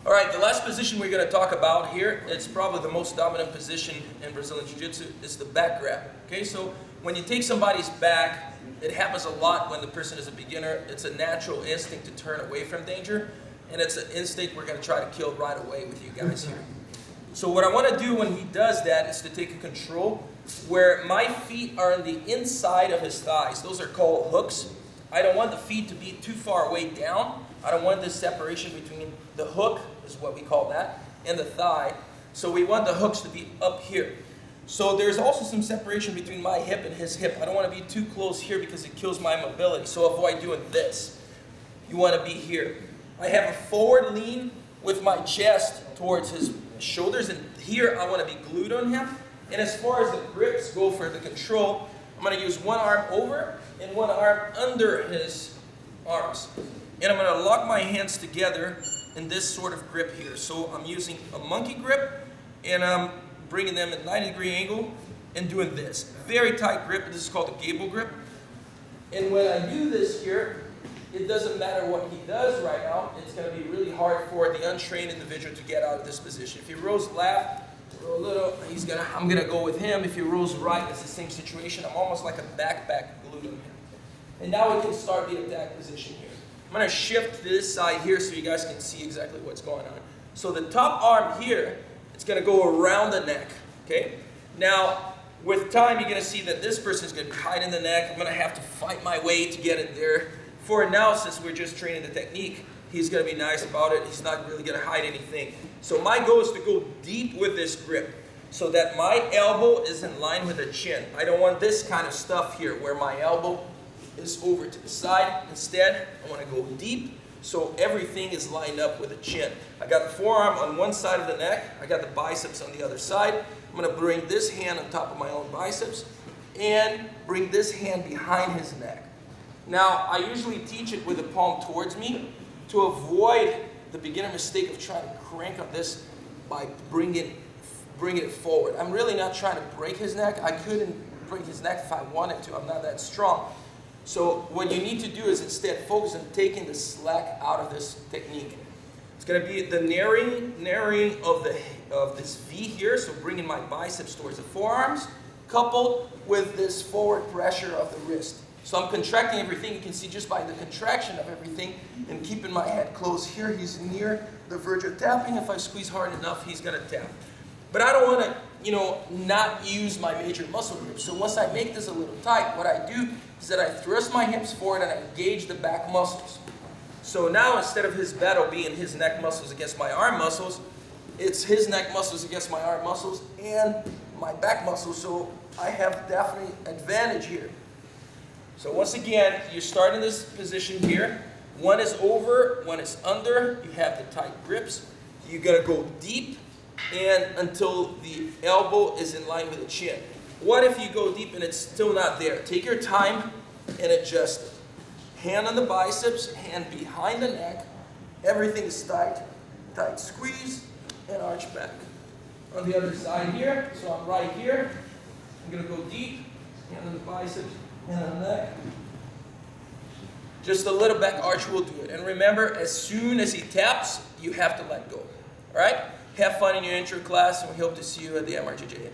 All right, the last position we're going to talk about here, it's probably the most dominant position in Brazilian Jiu-Jitsu, is the back grab. Okay, so when you take somebody's back, it happens a lot when the person is a beginner. It's a natural instinct to turn away from danger, and it's an instinct we're going to try to kill right away with you guys here. So what I want to do when he does that is to take a control where my feet are on the inside of his thighs. Those are called hooks. I don't want the feet to be too far away down. I don't want this separation between the hook, is what we call that, and the thigh. So we want the hooks to be up here. So there's also some separation between my hip and his hip. I don't want to be too close here because it kills my mobility. So avoid doing this. You want to be here. I have a forward lean with my chest towards his shoulders, and here I want to be glued on him. And as far as the grips go for the control, I'm going to use one arm over and one arm under his arms. And I'm going to lock my hands together in this sort of grip here. So I'm using a monkey grip, and I'm bringing them at 90-degree angle and doing this. Very tight grip. This is called a gable grip. And when I do this here, it doesn't matter what he does right now. It's going to be really hard for the untrained individual to get out of this position. If he rolls left, roll a little, I'm going to go with him. If he rolls right, it's the same situation. I'm almost like a backpack glued on him. And now we can start the attack position here. I'm going to shift to this side here so you guys can see exactly what's going on. So the top arm here, it's going to go around the neck. Okay? Now, with time, you're going to see that this person's going to be hiding the neck. I'm going to have to fight my way to get it there. For now, since we're just training the technique, he's going to be nice about it. He's not really going to hide anything. So my goal is to go deep with this grip so that my elbow is in line with the chin. I don't want this kind of stuff here where my elbow is over to the side. Instead, I want to go deep so everything is lined up with the chin. I got the forearm on one side of the neck. I got the biceps on the other side. I'm going to bring this hand on top of my own biceps and bring this hand behind his neck. Now, I usually teach it with the palm towards me to avoid the beginner mistake of trying to crank up this by bringing it forward. I'm really not trying to break his neck. I couldn't break his neck if I wanted to. I'm not that strong. So what you need to do is instead focus on taking the slack out of this technique. It's going to be the narrowing of this V here, so bringing my biceps towards the forearms, coupled with this forward pressure of the wrist. So I'm contracting everything. You can see just by the contraction of everything and keeping my head closed here. He's near the verge of tapping. If I squeeze hard enough, he's going to tap. But I don't want to, not use my major muscle group. So once I make this a little tight, what I do is that I thrust my hips forward and I engage the back muscles. So now instead of his battle being his neck muscles against my arm muscles, it's his neck muscles against my arm muscles and my back muscles. So I have definitely advantage here. So once again, you start in this position here. One is over, one is under. You have the tight grips. You got to go deep and until the elbow is in line with the chin. What if you go deep and it's still not there? Take your time and adjust it. Hand on the biceps, hand behind the neck. Everything is tight. Tight squeeze and arch back. On the other side here, so I'm right here. I'm going to go deep. Hand on the biceps, hand on the neck. Just a little back arch will do it. And remember, as soon as he taps, you have to let go. All right? Have fun in your intro class, and we hope to see you at the MRJJA.